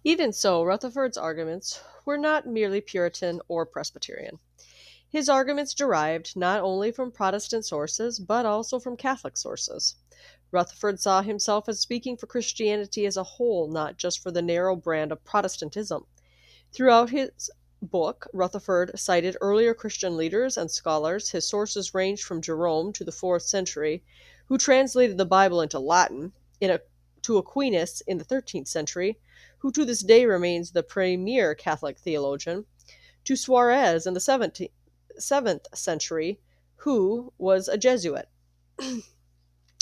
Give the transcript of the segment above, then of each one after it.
Even so, Rutherford's arguments were not merely Puritan or Presbyterian. His arguments derived not only from Protestant sources, but also from Catholic sources. Rutherford saw himself as speaking for Christianity as a whole, not just for the narrow brand of Protestantism. Throughout his book, Rutherford cited earlier Christian leaders and scholars. His sources ranged from Jerome to the 4th century, who translated the Bible into Latin, to Aquinas in the 13th century, who to this day remains the premier Catholic theologian, to Suarez in the 7th century, who was a Jesuit.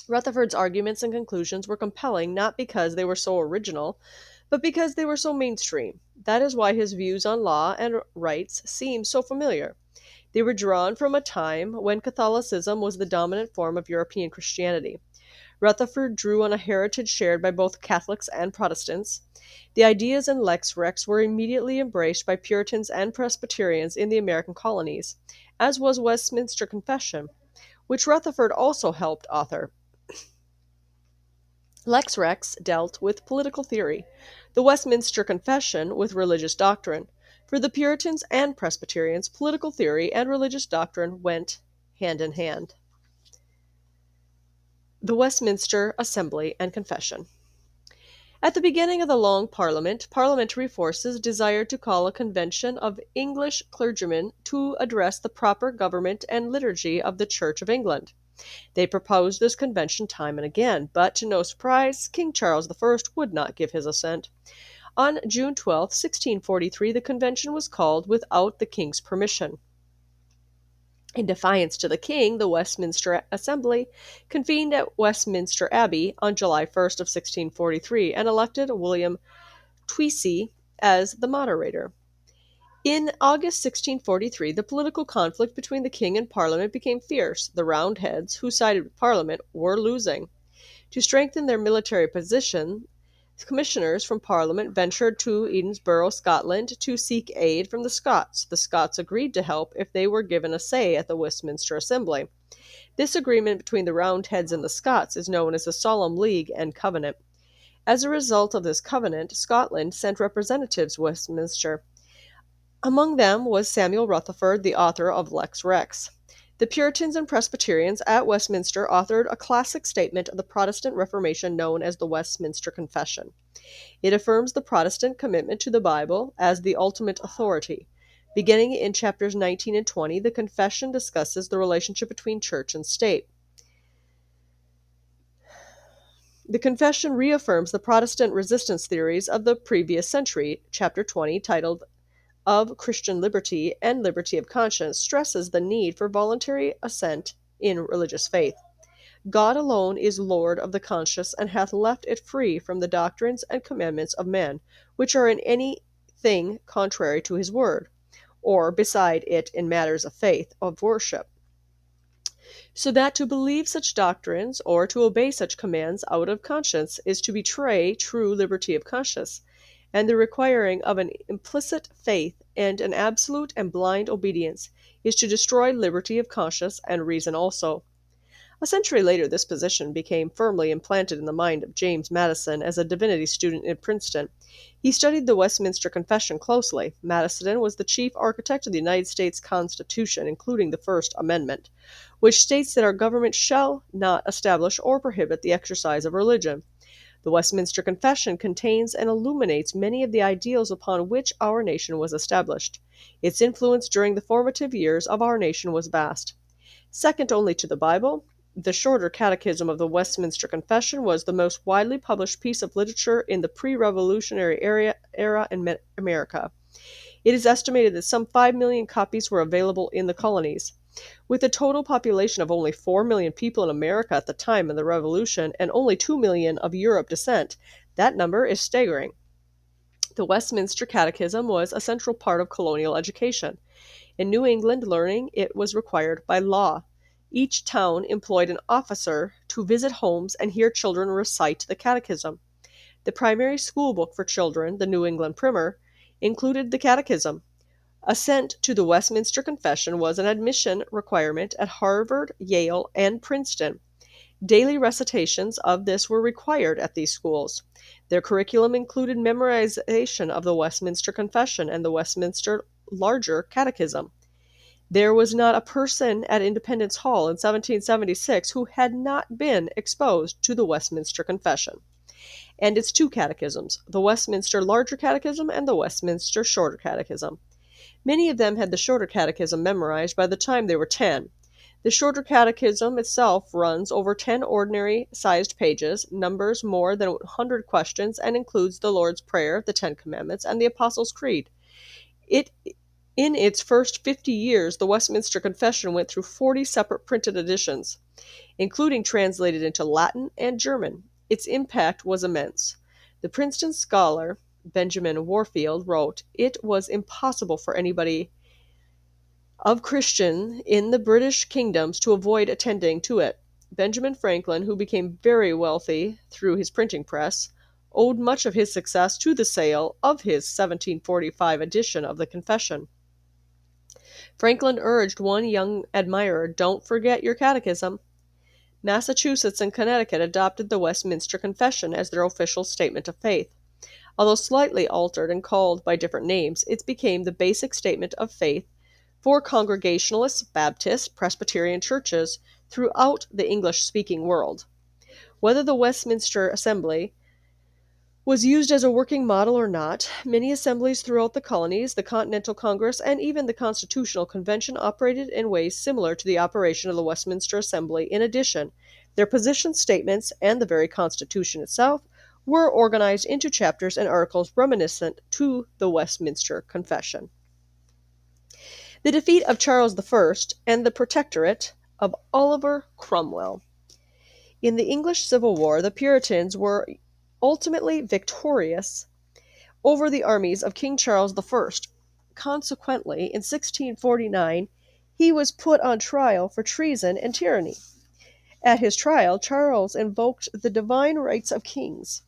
Rutherford's arguments and conclusions were compelling not because they were so original, but because they were so mainstream. That is why his views on law and rights seem so familiar. They were drawn from a time when Catholicism was the dominant form of European Christianity. Rutherford drew on a heritage shared by both Catholics and Protestants. The ideas in Lex Rex were immediately embraced by Puritans and Presbyterians in the American colonies, as was Westminster Confession, which Rutherford also helped author. Lex Rex dealt with political theory, the Westminster Confession with religious doctrine. For the Puritans and Presbyterians, political theory and religious doctrine went hand in hand. The Westminster Assembly and Confession. At the beginning of the Long Parliament, parliamentary forces desired to call a convention of English clergymen to address the proper government and liturgy of the Church of England. They proposed this convention time and again, but to no surprise, King Charles I would not give his assent. On June 12, 1643, the convention was called without the king's permission. In defiance to the king, the Westminster Assembly convened at Westminster Abbey on July 1st of 1643 and elected William Tweesey as the moderator. In August 1643, the political conflict between the king and Parliament became fierce. The Roundheads, who sided with Parliament, were losing. To strengthen their military position, commissioners from Parliament ventured to Edinburgh, Scotland, to seek aid from the Scots. The Scots agreed to help if they were given a say at the Westminster Assembly. This agreement between the Roundheads and the Scots is known as the Solemn League and Covenant. As a result of this covenant, Scotland sent representatives to Westminster. Among them was Samuel Rutherford, the author of Lex Rex. The Puritans and Presbyterians at Westminster authored a classic statement of the Protestant Reformation known as the Westminster Confession. It affirms the Protestant commitment to the Bible as the ultimate authority. Beginning in chapters 19 and 20, the Confession discusses the relationship between church and state. The Confession reaffirms the Protestant resistance theories of the previous century. Chapter 20, titled of Christian liberty and liberty of conscience, stresses the need for voluntary assent in religious faith. God alone is Lord of the conscience and hath left it free from the doctrines and commandments of men, which are in any thing contrary to his word, or beside it in matters of faith, of worship. So that to believe such doctrines, or to obey such commands out of conscience, is to betray true liberty of conscience, and the requiring of an implicit faith and an absolute and blind obedience is to destroy liberty of conscience and reason also. A century later, this position became firmly implanted in the mind of James Madison as a divinity student in Princeton. He studied the Westminster Confession closely. Madison was the chief architect of the United States Constitution, including the First Amendment, which states that our government shall not establish or prohibit the exercise of religion. The Westminster Confession contains and illuminates many of the ideals upon which our nation was established. Its influence during the formative years of our nation was vast. Second only to the Bible, the shorter Catechism of the Westminster Confession was the most widely published piece of literature in the pre-Revolutionary era in America. It is estimated that some 5 million copies were available in the colonies. With a total population of only 4 million people in America at the time of the Revolution and only 2 million of Europe descent, that number is staggering. The Westminster Catechism was a central part of colonial education. In New England, learning it was required by law. Each town employed an officer to visit homes and hear children recite the catechism. The primary school book for children, the New England Primer, included the catechism. Assent to the Westminster Confession was an admission requirement at Harvard, Yale, and Princeton. Daily recitations of this were required at these schools. Their curriculum included memorization of the Westminster Confession and the Westminster Larger Catechism. There was not a person at Independence Hall in 1776 who had not been exposed to the Westminster Confession and its two catechisms, the Westminster Larger Catechism and the Westminster Shorter Catechism. Many of them had the Shorter Catechism memorized by the time they were 10. The Shorter Catechism itself runs over 10 ordinary-sized pages, numbers more than 100 questions, and includes the Lord's Prayer, the Ten Commandments, and the Apostles' Creed. In its first 50 years, the Westminster Confession went through 40 separate printed editions, including translated into Latin and German. Its impact was immense. The Princeton scholar Benjamin Warfield wrote, "It was impossible for anybody of Christian in the British kingdoms to avoid attending to it." Benjamin Franklin, who became very wealthy through his printing press, owed much of his success to the sale of his 1745 edition of the Confession. Franklin urged one young admirer, "Don't forget your catechism." Massachusetts and Connecticut adopted the Westminster Confession as their official statement of faith. Although slightly altered and called by different names, it became the basic statement of faith for Congregationalist, Baptist, Presbyterian churches throughout the English-speaking world. Whether the Westminster Assembly was used as a working model or not, many assemblies throughout the colonies, the Continental Congress, and even the Constitutional Convention operated in ways similar to the operation of the Westminster Assembly. In addition, their position statements and the very Constitution itself were organized into chapters and articles reminiscent to the Westminster Confession. The defeat of Charles I and the protectorate of Oliver Cromwell. In the English Civil War, the Puritans were ultimately victorious over the armies of King Charles I. Consequently, in 1649, he was put on trial for treason and tyranny. At his trial, Charles invoked the divine rights of kings.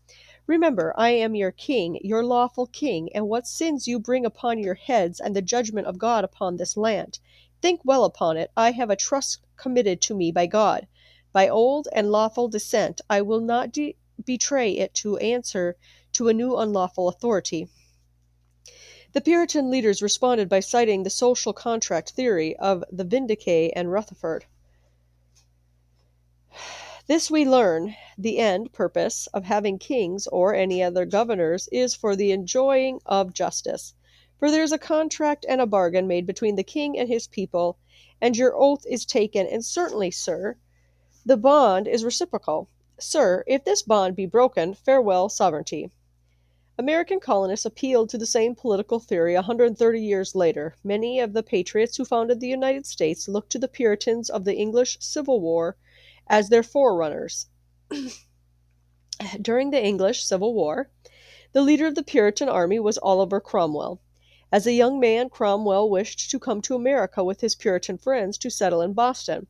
"Remember, I am your king, your lawful king, and what sins you bring upon your heads, and the judgment of God upon this land. Think well upon it. I have a trust committed to me by God. By old and lawful descent, I will not betray it to answer to a new unlawful authority." The Puritan leaders responded by citing the social contract theory of the Vindicate and Rutherford. This we learn, the end purpose of having kings or any other governors is for the enjoying of justice. For there is a contract and a bargain made between the king and his people, and your oath is taken, and certainly, sir, the bond is reciprocal. Sir, if this bond be broken, farewell sovereignty. American colonists appealed to the same political theory 130 years later. Many of the patriots who founded the United States looked to the Puritans of the English Civil War as their forerunners. During the English Civil War, the leader of the Puritan army was Oliver Cromwell. As a young man, Cromwell wished to come to America with his Puritan friends to settle in Boston.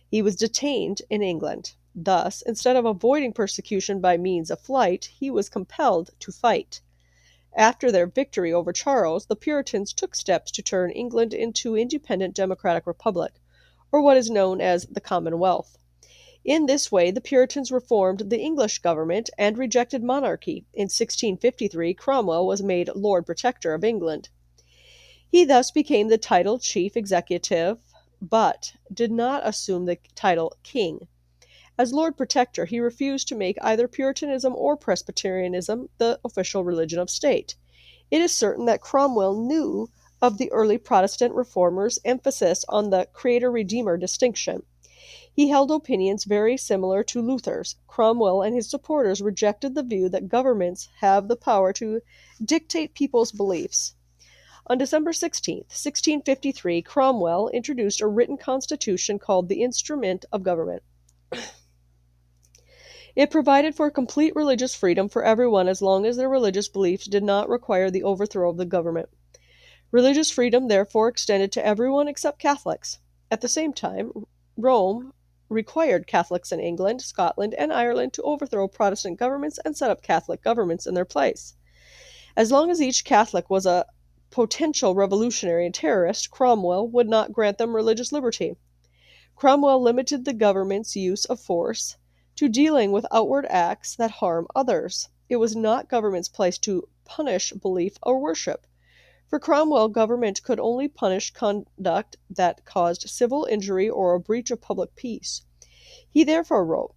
He was detained in England. Thus, instead of avoiding persecution by means of flight, he was compelled to fight. After their victory over Charles, the Puritans took steps to turn England into an independent democratic republic, or what is known as the Commonwealth. In this way, the Puritans reformed the English government and rejected monarchy. In 1653, Cromwell was made Lord Protector of England. He thus became the title Chief Executive, but did not assume the title King. As Lord Protector, he refused to make either Puritanism or Presbyterianism the official religion of state. It is certain that Cromwell knew of the early Protestant reformers' emphasis on the Creator-Redeemer distinction. He held opinions very similar to Luther's. Cromwell and his supporters rejected the view that governments have the power to dictate people's beliefs. On December 16, 1653, Cromwell introduced a written constitution called the Instrument of Government. It provided for complete religious freedom for everyone as long as their religious beliefs did not require the overthrow of the government. Religious freedom therefore extended to everyone except Catholics. At the same time, Rome required Catholics in England, Scotland, and Ireland to overthrow Protestant governments and set up Catholic governments in their place. As long as each Catholic was a potential revolutionary and terrorist, Cromwell would not grant them religious liberty. Cromwell limited the government's use of force to dealing with outward acts that harm others. it was not government's place to punish belief or worship. For Cromwell, government could only punish conduct that caused civil injury or a breach of public peace. He therefore wrote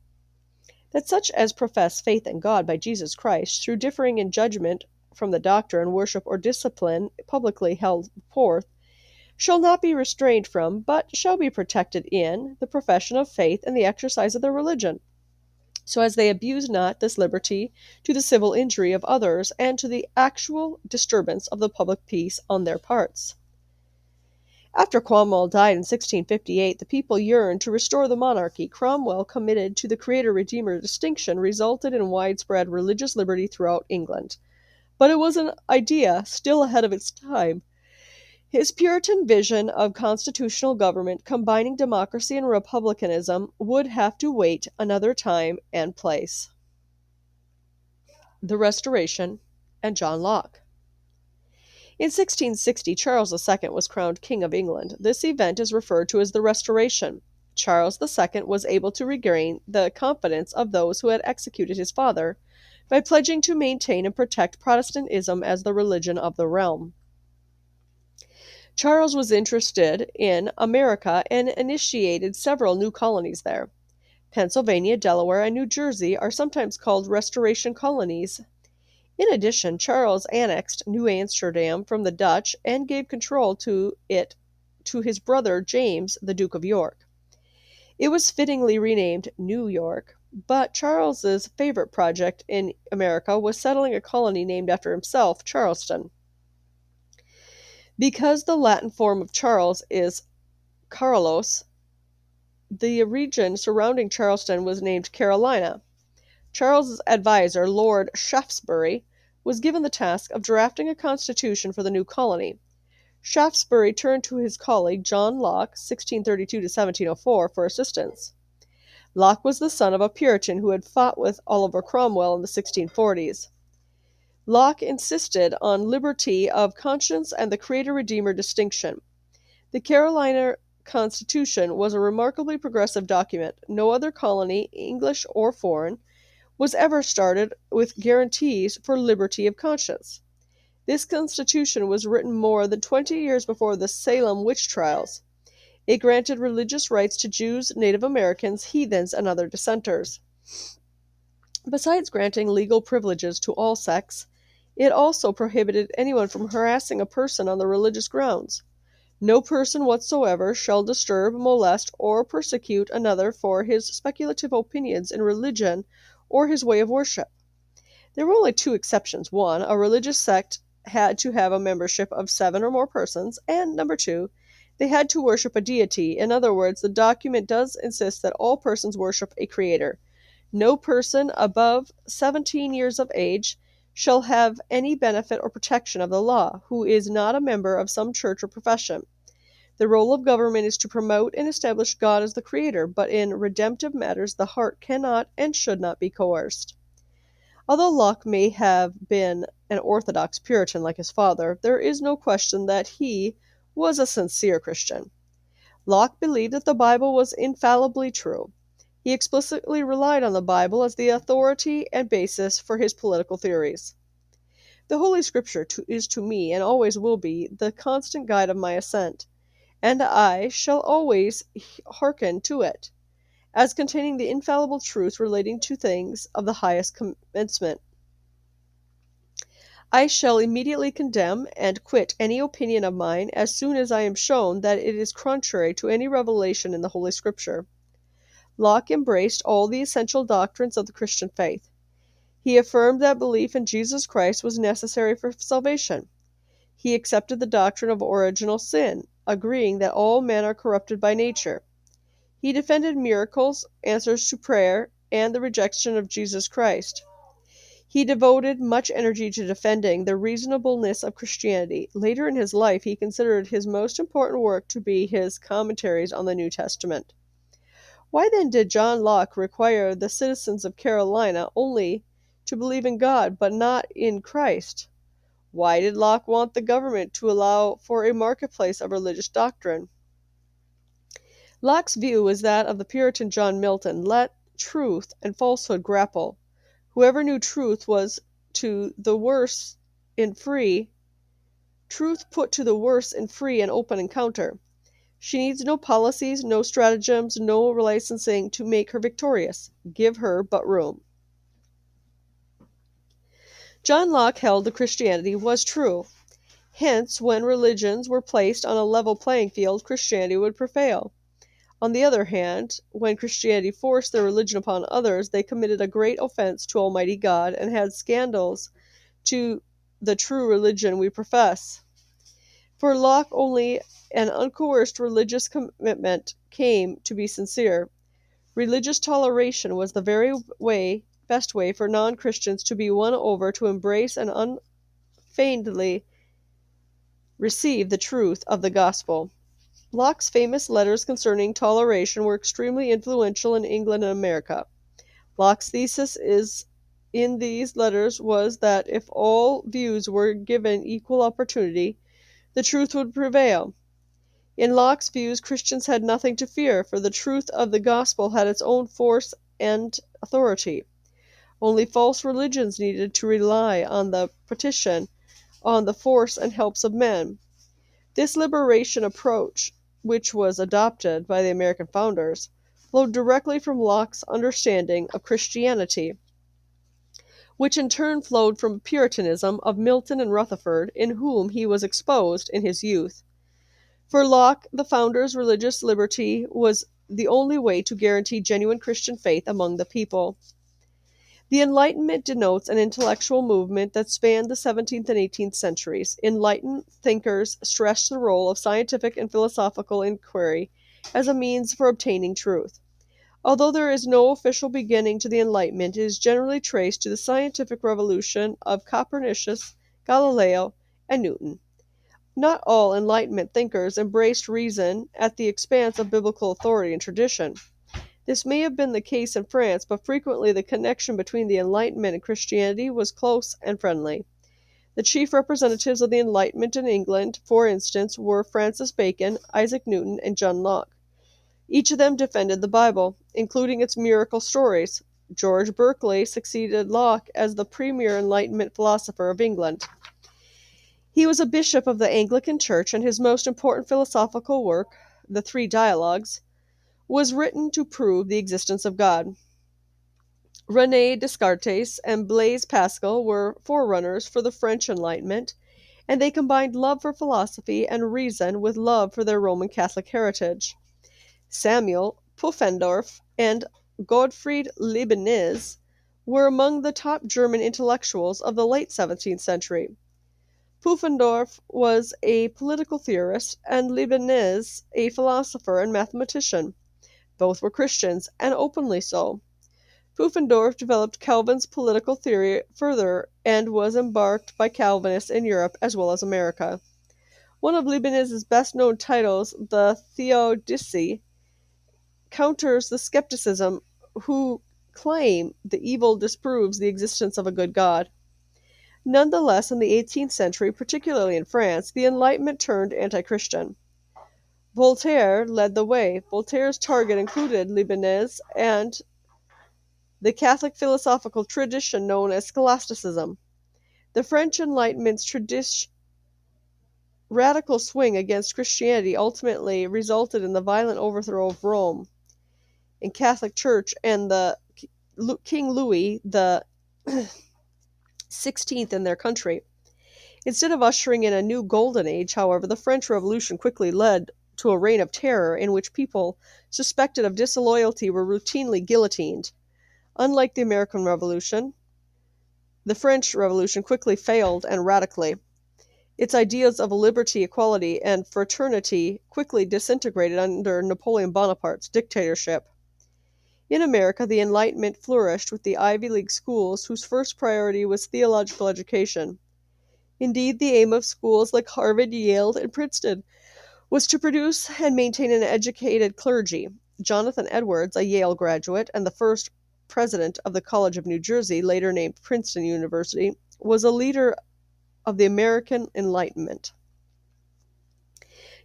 that such as profess faith in God by Jesus Christ, through differing in judgment from the doctrine, worship, or discipline publicly held forth, shall not be restrained from, but shall be protected in, the profession of faith and the exercise of their religion, so as they abuse not this liberty to the civil injury of others and to the actual disturbance of the public peace on their parts. After Cromwell died in 1658, the people yearned to restore the monarchy. Cromwell, committed to the Creator-Redeemer distinction, resulted in widespread religious liberty throughout England. But it was an idea still ahead of its time. His Puritan vision of constitutional government, combining democracy and republicanism, would have to wait another time and place. The Restoration and John Locke. In 1660, Charles II was crowned King of England. This event is referred to as the Restoration. Charles II was able to regain the confidence of those who had executed his father by pledging to maintain and protect Protestantism as the religion of the realm. Charles was interested in America and initiated several new colonies there. Pennsylvania, Delaware, and New Jersey are sometimes called Restoration colonies. In addition, Charles annexed New Amsterdam from the Dutch and gave control to it to his brother James, the Duke of York. It was fittingly renamed New York, but Charles's favorite project in America was settling a colony named after himself, Charleston. Because the Latin form of Charles is Carolus, the region surrounding Charleston was named Carolina. Charles's advisor, Lord Shaftesbury, was given the task of drafting a constitution for the new colony. Shaftesbury turned to his colleague John Locke (1632 to 1704) for assistance. Locke was the son of a Puritan who had fought with Oliver Cromwell in the 1640s. Locke insisted on liberty of conscience and the Creator-Redeemer distinction. The Carolina Constitution was a remarkably progressive document. No other colony, English or foreign, was ever started with guarantees for liberty of conscience. This Constitution was written more than 20 years before the Salem witch trials. It granted religious rights to Jews, Native Americans, heathens, and other dissenters. Besides granting legal privileges to all sects, it also prohibited anyone from harassing a person on the religious grounds. No person whatsoever shall disturb, molest, or persecute another for his speculative opinions in religion or his way of worship. There were only two exceptions. One, a religious sect had to have a membership of 7 or more persons, and number 2, they had to worship a deity. In other words, the document does insist that all persons worship a creator. No person above 17 years of age shall have any benefit or protection of the law, who is not a member of some church or profession. The role of government is to promote and establish God as the creator, but in redemptive matters the heart cannot and should not be coerced. Although Locke may have been an orthodox Puritan like his father, there is no question that he was a sincere Christian. Locke believed that the Bible was infallibly true. He explicitly relied on the Bible as the authority and basis for his political theories. The Holy Scripture is to me, and always will be, the constant guide of my assent, and I shall always hearken to it, as containing the infallible truth relating to things of the highest commencement. I shall immediately condemn and quit any opinion of mine as soon as I am shown that it is contrary to any revelation in the Holy Scripture. Locke embraced all the essential doctrines of the Christian faith. He affirmed that belief in Jesus Christ was necessary for salvation. He accepted the doctrine of original sin, agreeing that all men are corrupted by nature. He defended miracles, answers to prayer, and the rejection of Jesus Christ. He devoted much energy to defending the reasonableness of Christianity. Later in his life, he considered his most important work to be his commentaries on the New Testament. Why then did John Locke require the citizens of Carolina only to believe in God, but not in Christ? Why did Locke want the government to allow for a marketplace of religious doctrine? Locke's view was that of the Puritan John Milton: let truth and falsehood grapple. Whoever knew truth was to the worse in free truth put to the worse in free and open encounter. She needs no policies, no stratagems, no licensing to make her victorious. Give her but room. John Locke held that Christianity was true. Hence, when religions were placed on a level playing field, Christianity would prevail. On the other hand, when Christianity forced their religion upon others, they committed a great offense to Almighty God and had scandals to the true religion we profess. For Locke, only an uncoerced religious commitment came to be sincere. Religious toleration was the very best way for non-Christians to be won over to embrace and unfeignedly receive the truth of the gospel. Locke's famous letters concerning toleration were extremely influential in England and America. Locke's thesis in these letters was that if all views were given equal opportunity, the truth would prevail. In Locke's views, Christians had nothing to fear, for the truth of the gospel had its own force and authority. Only false religions needed to rely on the force and helps of men. This liberation approach, which was adopted by the American founders, flowed directly from Locke's understanding of Christianity, which in turn flowed from Puritanism of Milton and Rutherford, in whom he was exposed in his youth. For Locke, the founders' religious liberty was the only way to guarantee genuine Christian faith among the people. The Enlightenment denotes an intellectual movement that spanned the 17th and 18th centuries. Enlightened thinkers stressed the role of scientific and philosophical inquiry as a means for obtaining truth. Although there is no official beginning to the Enlightenment, it is generally traced to the scientific revolution of Copernicus, Galileo, and Newton. Not all Enlightenment thinkers embraced reason at the expense of biblical authority and tradition. This may have been the case in France, but frequently the connection between the Enlightenment and Christianity was close and friendly. The chief representatives of the Enlightenment in England, for instance, were Francis Bacon, Isaac Newton, and John Locke. Each of them defended the Bible, including its miracle stories. George Berkeley succeeded Locke as the premier Enlightenment philosopher of England. He was a bishop of the Anglican Church, and his most important philosophical work, the Three Dialogues, was written to prove the existence of God. René Descartes and Blaise Pascal were forerunners for the French Enlightenment, and they combined love for philosophy and reason with love for their Roman Catholic heritage. Samuel Pufendorf and Gottfried Leibniz were among the top German intellectuals of the late 17th century. Pufendorf was a political theorist, and Leibniz a philosopher and mathematician. Both were Christians, and openly so. Pufendorf developed Calvin's political theory further and was embarked by Calvinists in Europe as well as America. One of Leibniz's best-known titles, the Theodicee, counters the skepticism who claim the evil disproves the existence of a good God. Nonetheless, in the 18th century, particularly in France, the Enlightenment turned anti-Christian. Voltaire led the way. Voltaire's target included Leibniz and the Catholic philosophical tradition known as Scholasticism. The French Enlightenment's radical swing against Christianity ultimately resulted in the violent overthrow of Rome and Catholic Church and the King Louis the 16th in their country. Instead of ushering in a new golden age, however, the French Revolution quickly led to a reign of terror in which people suspected of disloyalty were routinely guillotined. Unlike the American Revolution, the French Revolution quickly failed and radically. Its ideas of liberty, equality, and fraternity quickly disintegrated under Napoleon Bonaparte's dictatorship. In America, the Enlightenment flourished with the Ivy League schools whose first priority was theological education. Indeed, the aim of schools like Harvard, Yale, and Princeton was to produce and maintain an educated clergy. Jonathan Edwards, a Yale graduate and the first president of the College of New Jersey, later named Princeton University, was a leader of the American Enlightenment.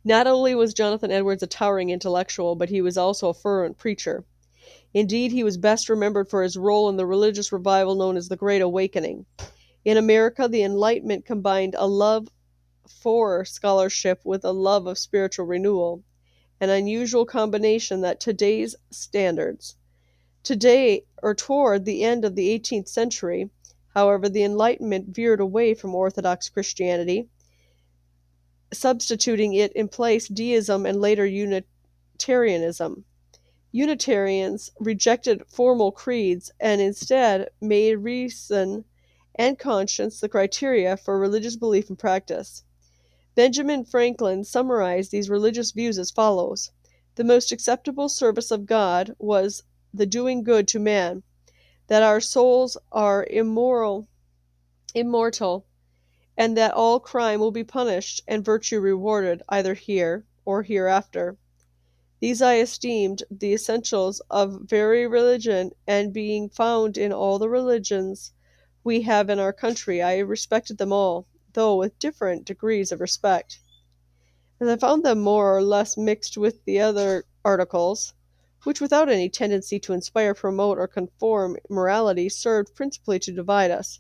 Not only was Jonathan Edwards a towering intellectual, but he was also a fervent preacher. Indeed, he was best remembered for his role in the religious revival known as the Great Awakening. In America, the Enlightenment combined a love for scholarship with a love of spiritual renewal, an unusual combination that today's standards. Today, or toward the end of the 18th century, however, the Enlightenment veered away from Orthodox Christianity, substituting it in place deism and later Unitarianism. Unitarians rejected formal creeds and instead made reason and conscience the criteria for religious belief and practice. Benjamin Franklin summarized these religious views as follows: the most acceptable service of God was the doing good to man, that our souls are immortal, and that all crime will be punished and virtue rewarded either here or hereafter. These I esteemed the essentials of very religion, and being found in all the religions we have in our country, I respected them all, though with different degrees of respect. As I found them more or less mixed with the other articles, which without any tendency to inspire, promote, or conform morality, served principally to divide us,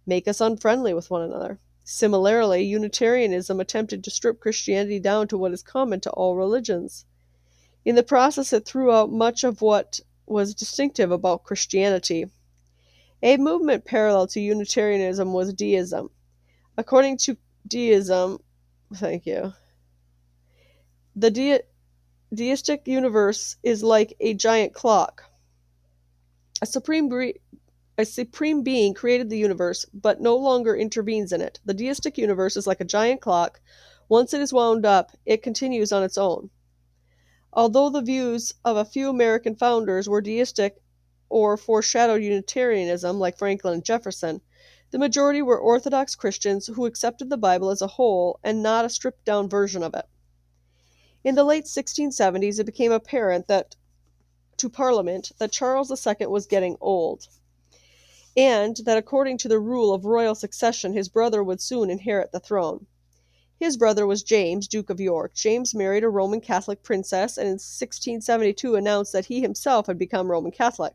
make us unfriendly with one another. Similarly, Unitarianism attempted to strip Christianity down to what is common to all religions. In the process, it threw out much of what was distinctive about Christianity. A movement parallel to Unitarianism was deism. According to deism, thank you, the deistic universe is like a giant clock. A supreme being created the universe, but no longer intervenes in it. The deistic universe is like a giant clock. Once it is wound up, it continues on its own. Although the views of a few American founders were deistic or foreshadowed Unitarianism, like Franklin and Jefferson, the majority were Orthodox Christians who accepted the Bible as a whole and not a stripped down version of it. In the late 1670s, it became apparent to Parliament that Charles II was getting old, and that according to the rule of royal succession, his brother would soon inherit the throne. His brother was James, Duke of York. James married a Roman Catholic princess and in 1672 announced that he himself had become Roman Catholic.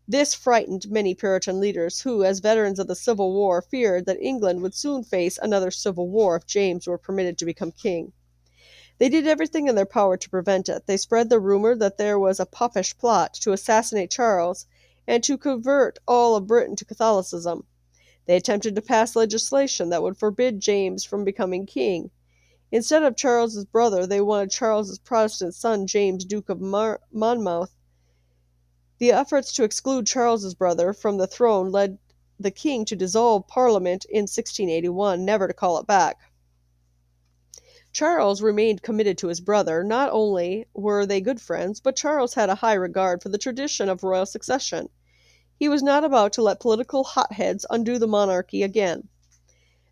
This frightened many Puritan leaders who, as veterans of the Civil War, feared that England would soon face another civil war if James were permitted to become king. They did everything in their power to prevent it. They spread the rumor that there was a Popish plot to assassinate Charles and to convert all of Britain to Catholicism. They attempted to pass legislation that would forbid James from becoming king. Instead of Charles's brother, they wanted Charles's Protestant son, James, Duke of Monmouth. The efforts to exclude Charles's brother from the throne led the king to dissolve Parliament in 1681, never to call it back. Charles remained committed to his brother. Not only were they good friends, but Charles had a high regard for the tradition of royal succession. He was not about to let political hotheads undo the monarchy again.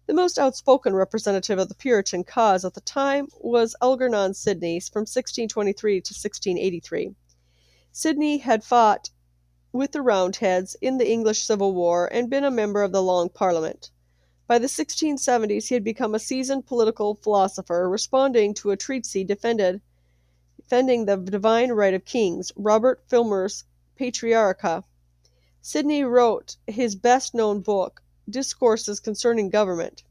The most outspoken representative of the Puritan cause at the time was Algernon Sidney from 1623 to 1683. Sidney had fought with the Roundheads in the English Civil War and been a member of the Long Parliament. By the 1670s, he had become a seasoned political philosopher, responding to a treatise defending the divine right of kings, Robert Filmer's Patriarcha. Sidney wrote his best-known book, Discourses Concerning Government.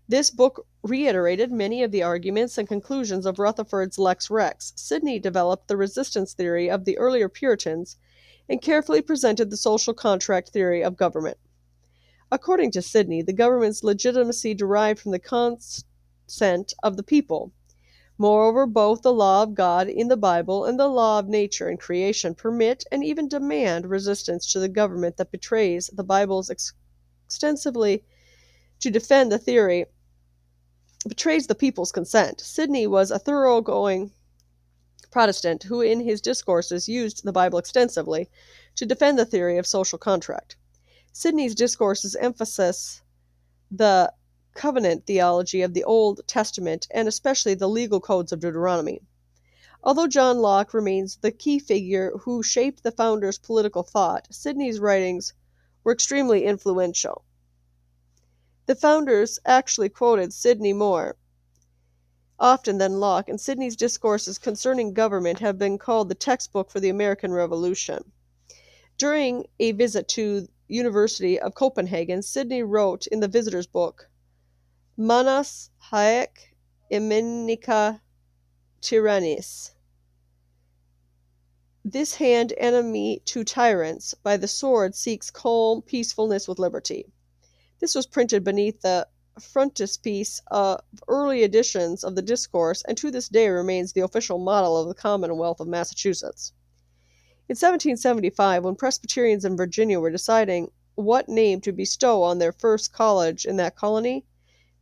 This book reiterated many of the arguments and conclusions of Rutherford's Lex Rex. Sidney developed the resistance theory of the earlier Puritans and carefully presented the social contract theory of government. According to Sidney, the government's legitimacy derived from the consent of the people. Moreover, both the law of God in the Bible and the law of nature and creation permit and even demand resistance to the government that betrays the Bible's extensively to defend the theory betrays the people's consent. Sidney was a thoroughgoing Protestant who in his discourses used the Bible extensively to defend the theory of social contract. Sidney's discourses emphasize the covenant theology of the Old Testament and especially the legal codes of Deuteronomy. Although John Locke remains the key figure who shaped the founders' political thought, Sidney's writings were extremely influential. The founders actually quoted Sidney more often than Locke, and Sidney's discourses concerning government have been called the textbook for the American Revolution. During a visit to University of Copenhagen, Sidney wrote in the visitor's book, Manas haec iminica tyrannis. This hand enemy to tyrants by the sword seeks calm peacefulness with liberty. This was printed beneath the frontispiece of early editions of the Discourse, and to this day remains the official model of the Commonwealth of Massachusetts. In 1775, when Presbyterians in Virginia were deciding what name to bestow on their first college in that colony,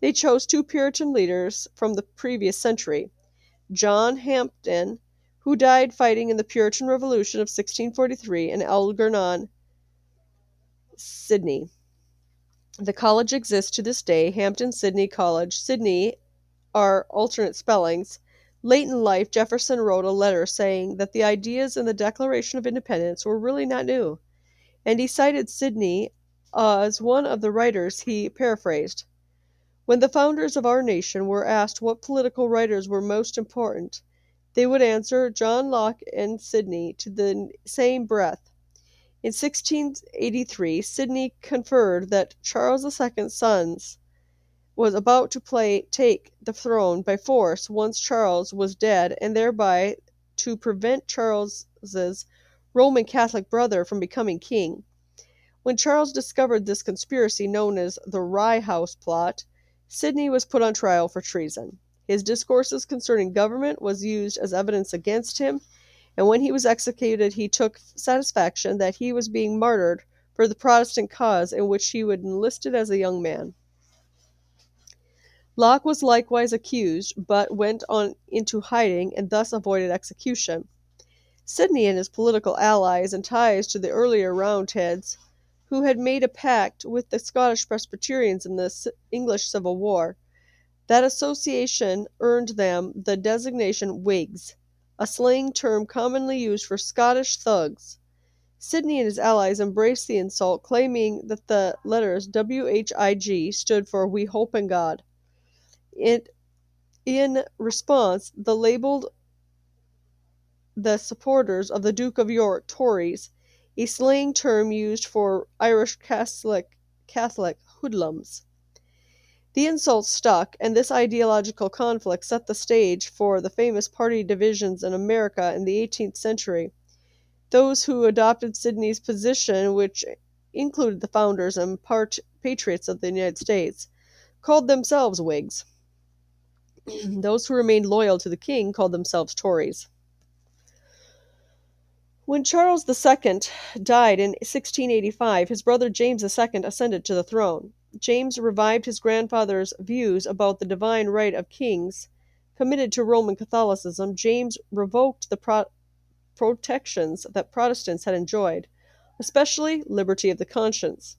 they chose two Puritan leaders from the previous century, John Hampden, who died fighting in the Puritan Revolution of 1643, and Algernon Sidney. The college exists to this day, Hampden Sidney College. Sidney are alternate spellings. Late in life, Jefferson wrote a letter saying that the ideas in the Declaration of Independence were really not new, and he cited Sidney as one of the writers he paraphrased. When the founders of our nation were asked what political writers were most important, they would answer John Locke and Sidney to the same breath. In 1683, Sidney conferred that Charles II's sons was about to take the throne by force once Charles was dead, and thereby to prevent Charles's Roman Catholic brother from becoming king. When Charles discovered this conspiracy known as the Rye House Plot, Sidney was put on trial for treason. His discourses concerning government was used as evidence against him, and when he was executed he took satisfaction that he was being martyred for the Protestant cause in which he had enlisted as a young man. Locke was likewise accused, but went on into hiding and thus avoided execution. Sidney and his political allies and ties to the earlier Roundheads, who had made a pact with the Scottish Presbyterians in the English Civil War. That association earned them the designation Whigs, a slang term commonly used for Scottish thugs. Sidney and his allies embraced the insult, claiming that the letters WHIG stood for We Hope in God. In response, they labeled the supporters of the Duke of York Tories, a slang term used for Irish Catholic hoodlums. The insult stuck, and this ideological conflict set the stage for the famous party divisions in America in the 18th century. Those who adopted Sidney's position, which included the founders and patriots of the United States, called themselves Whigs. Those who remained loyal to the king called themselves Tories. When Charles II died in 1685, his brother James II ascended to the throne. James revived his grandfather's views about the divine right of kings. Committed to Roman Catholicism, James revoked the protections that Protestants had enjoyed, especially liberty of the conscience.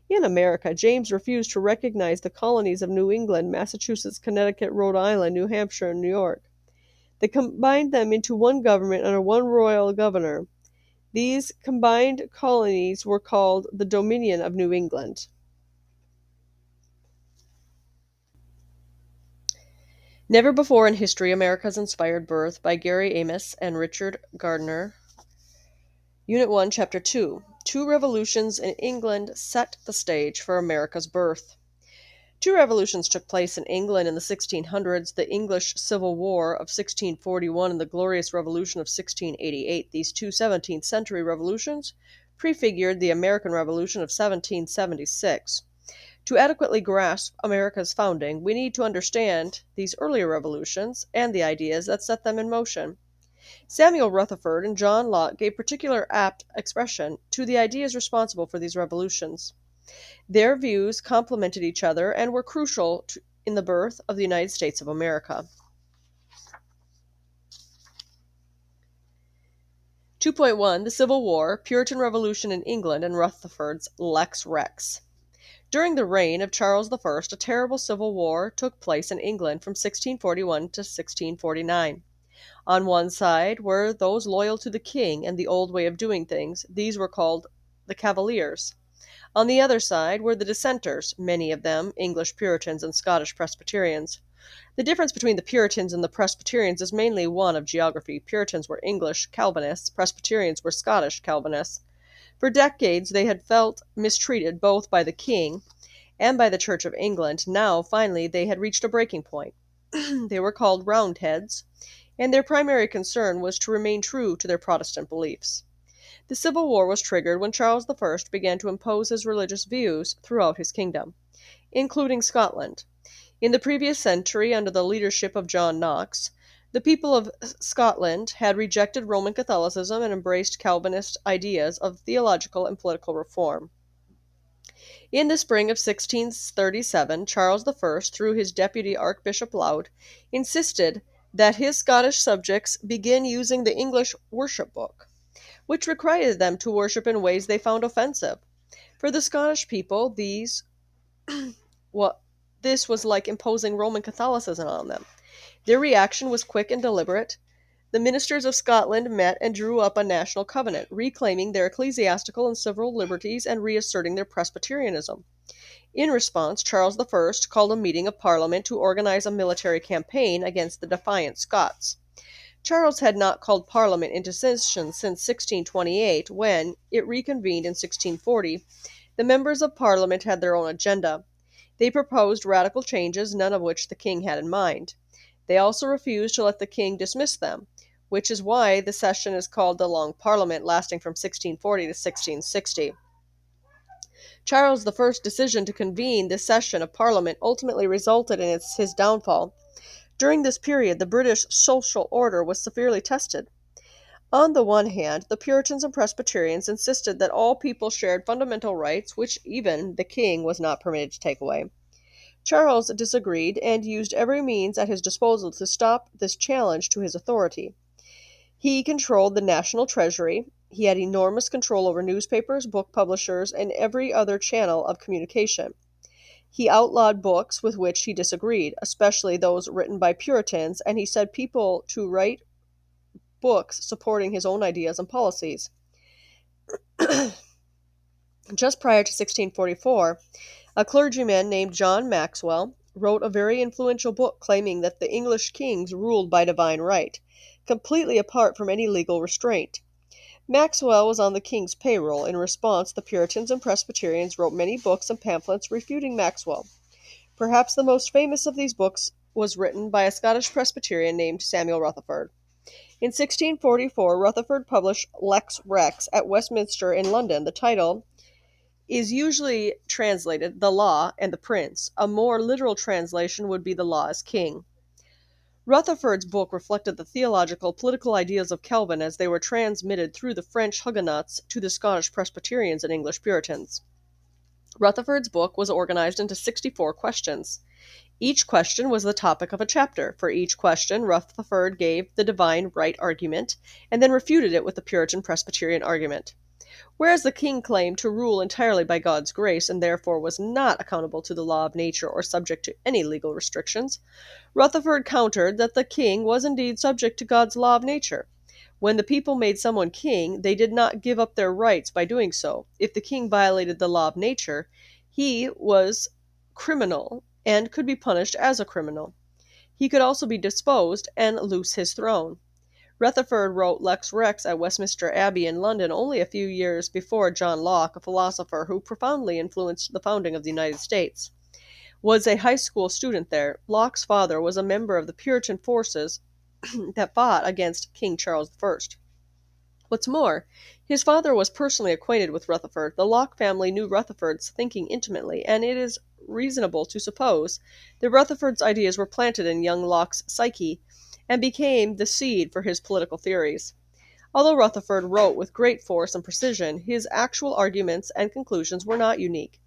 In America, James refused to recognize the colonies of New England, Massachusetts, Connecticut, Rhode Island, New Hampshire, and New York. They combined them into one government under one royal governor. These combined colonies were called the Dominion of New England. Never Before in History, America's Inspired Birth by Gary Amos and Richard Gardner. Unit 1, Chapter 2. Two revolutions in England set the stage for America's birth. Two revolutions took place in England in the 1600s, the English Civil War of 1641 and the Glorious Revolution of 1688. These two 17th century revolutions prefigured the American Revolution of 1776. To adequately grasp America's founding, we need to understand these earlier revolutions and the ideas that set them in motion. Samuel Rutherford and John Locke gave particular apt expression to the ideas responsible for these revolutions. Their views complemented each other and were crucial in the birth of the United States of America. 2.1 The Civil War, Puritan Revolution in England, and Rutherford's Lex Rex. During the reign of Charles I, a terrible civil war took place in England from 1641 to 1649. On one side were those loyal to the king and the old way of doing things. These were called the Cavaliers. On the other side were the dissenters, many of them English Puritans and Scottish Presbyterians. The difference between the Puritans and the Presbyterians is mainly one of geography. Puritans were English Calvinists, Presbyterians were Scottish Calvinists. For decades they had felt mistreated both by the king and by the Church of England. Now, finally, they had reached a breaking point. They were called Roundheads, and their primary concern was to remain true to their Protestant beliefs. The Civil War was triggered when Charles I began to impose his religious views throughout his kingdom, including Scotland. In the previous century, under the leadership of John Knox, the people of Scotland had rejected Roman Catholicism and embraced Calvinist ideas of theological and political reform. In the spring of 1637, Charles I, through his deputy Archbishop Laud, insisted that his Scottish subjects begin using the English worship book, which required them to worship in ways they found offensive. For the Scottish people, well, this was like imposing Roman Catholicism on them. Their reaction was quick and deliberate. The ministers of Scotland met and drew up a national covenant, reclaiming their ecclesiastical and civil liberties and reasserting their Presbyterianism. In response, Charles I called a meeting of Parliament to organize a military campaign against the defiant Scots. Charles had not called Parliament into session since 1628, when it reconvened in 1640. The members of Parliament had their own agenda. They proposed radical changes, none of which the king had in mind. They also refused to let the king dismiss them, which is why the session is called the Long Parliament, lasting from 1640 to 1660. Charles I's decision to convene this session of Parliament ultimately resulted in his downfall. During this period, the British social order was severely tested. On the one hand, the Puritans and Presbyterians insisted that all people shared fundamental rights, which even the king was not permitted to take away. Charles disagreed and used every means at his disposal to stop this challenge to his authority. He controlled the national treasury. He had enormous control over newspapers, book publishers, and every other channel of communication. He outlawed books with which he disagreed, especially those written by Puritans, and he said people to write books supporting his own ideas and policies. Just prior to 1644, a clergyman named John Maxwell wrote a very influential book claiming that the English kings ruled by divine right, completely apart from any legal restraint. Maxwell was on the king's payroll. In response, the Puritans and Presbyterians wrote many books and pamphlets refuting Maxwell. Perhaps the most famous of these books was written by a Scottish Presbyterian named Samuel Rutherford. In 1644, Rutherford published Lex Rex at Westminster in London. The title is usually translated The Law and the Prince. A more literal translation would be The Law as King. Rutherford's book reflected the theological, political ideas of Calvin as they were transmitted through the French Huguenots to the Scottish Presbyterians and English Puritans. Rutherford's book was organized into 64 questions. Each question was the topic of a chapter. For each question, Rutherford gave the divine right argument and then refuted it with the Puritan Presbyterian argument. Whereas the king claimed to rule entirely by God's grace and therefore was not accountable to the law of nature or subject to any legal restrictions, Rutherford countered that the king was indeed subject to God's law of nature. When the people made someone king, they did not give up their rights by doing so. If the king violated the law of nature, he was criminal and could be punished as a criminal. He could also be deposed and lose his throne. Rutherford wrote Lex Rex at Westminster Abbey in London only a few years before John Locke, a philosopher who profoundly influenced the founding of the United States, was a high school student there. Locke's father was a member of the Puritan forces that fought against King Charles I. What's more, his father was personally acquainted with Rutherford. The Locke family knew Rutherford's thinking intimately, and it is reasonable to suppose that Rutherford's ideas were planted in young Locke's psyche and became the seed for his political theories. Although Rutherford wrote with great force and precision, his actual arguments and conclusions were not unique.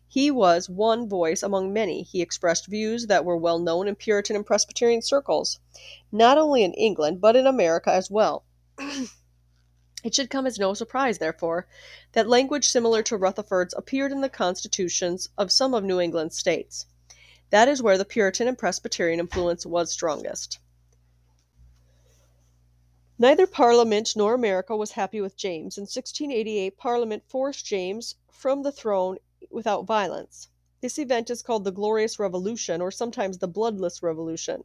He was one voice among many. He expressed views that were well known in Puritan and Presbyterian circles, not only in England, but in America as well. It should come as no surprise, therefore, that language similar to Rutherford's appeared in the constitutions of some of New England's states. That is where the Puritan and Presbyterian influence was strongest. Neither Parliament nor America was happy with James. In 1688, Parliament forced James from the throne without violence. This event is called the Glorious Revolution, or sometimes the Bloodless Revolution.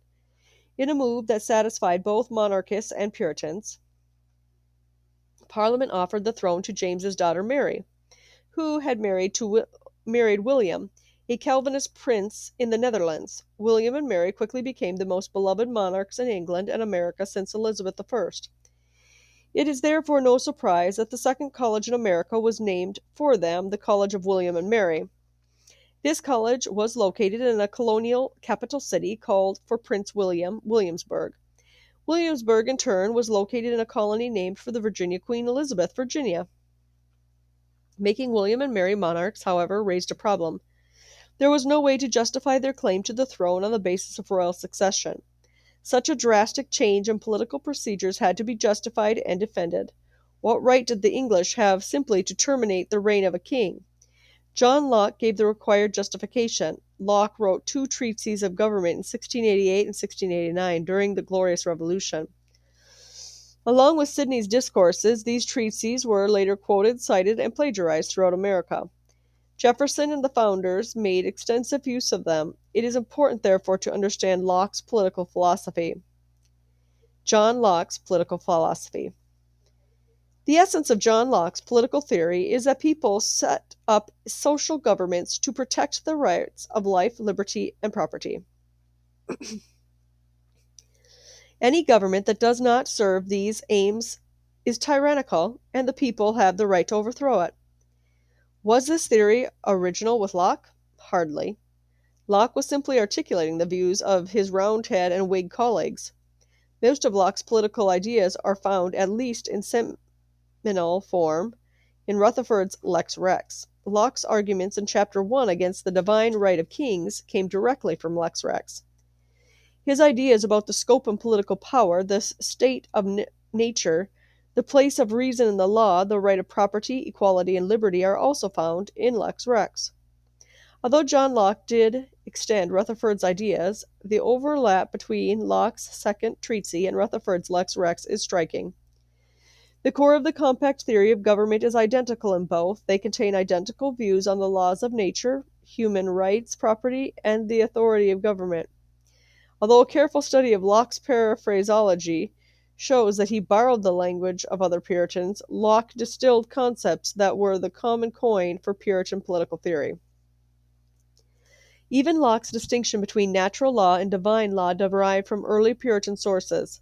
In a move that satisfied both monarchists and Puritans, Parliament offered the throne to James's daughter Mary, who had married William, a Calvinist prince in the Netherlands. William and Mary quickly became the most beloved monarchs in England and America since Elizabeth I. It is therefore no surprise that the second college in America was named for them the College of William and Mary. This college was located in a colonial capital city called for Prince William, Williamsburg. Williamsburg, in turn, was located in a colony named for the Virginia Queen Elizabeth, Virginia. Making William and Mary monarchs, however, raised a problem. There was no way to justify their claim to the throne on the basis of royal succession. Such a drastic change in political procedures had to be justified and defended. What right did the English have simply to terminate the reign of a king? John Locke gave the required justification. Locke wrote 2 treatises of government in 1688 and 1689 during the Glorious Revolution. Along with Sidney's discourses, these treatises were later quoted, cited, and plagiarized throughout America. Jefferson and the founders made extensive use of them. It is important, therefore, to understand Locke's political philosophy. John Locke's political philosophy. The essence of John Locke's political theory is that people set up social governments to protect the rights of life, liberty, and property. Any government that does not serve these aims is tyrannical, and the people have the right to overthrow it. Was this theory original with Locke? Hardly. Locke was simply articulating the views of his Roundhead and Whig colleagues. Most of Locke's political ideas are found, at least in seminal form, in Rutherford's Lex Rex. Locke's arguments in Chapter 1 against the divine right of kings came directly from Lex Rex. His ideas about the scope and political power, the state of nature, the place of reason in the law, the right of property, equality, and liberty are also found in Lex Rex. Although John Locke did extend Rutherford's ideas, the overlap between Locke's second treatise and Rutherford's Lex Rex is striking. The core of the compact theory of government is identical in both. They contain identical views on the laws of nature, human rights, property, and the authority of government. Although a careful study of Locke's paraphraseology shows that he borrowed the language of other Puritans, Locke distilled concepts that were the common coin for Puritan political theory. Even Locke's distinction between natural law and divine law derived from early Puritan sources.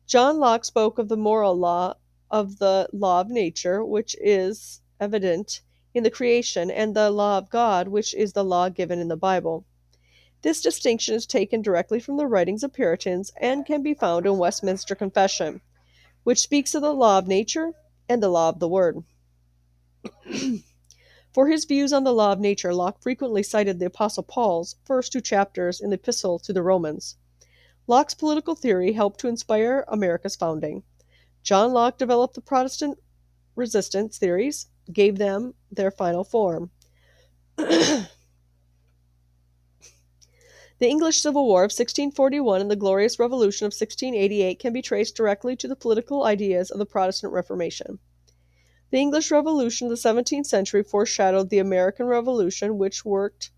John Locke spoke of the moral law of the law of nature, which is evident in the creation, and the law of God, which is the law given in the Bible. This distinction is taken directly from the writings of Puritans and can be found in Westminster Confession, which speaks of the law of nature and the law of the word. For his views on the law of nature, Locke frequently cited the Apostle Paul's first 2 chapters in the Epistle to the Romans. Locke's political theory helped to inspire America's founding. John Locke developed the Protestant resistance theories, gave them their final form. The English Civil War of 1641 and the Glorious Revolution of 1688 can be traced directly to the political ideas of the Protestant Reformation. The English Revolution of the 17th century foreshadowed the American Revolution, which looked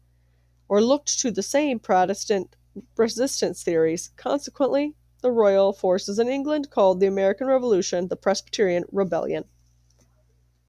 to the same Protestant resistance theories. Consequently, the royal forces in England called the American Revolution the Presbyterian Rebellion.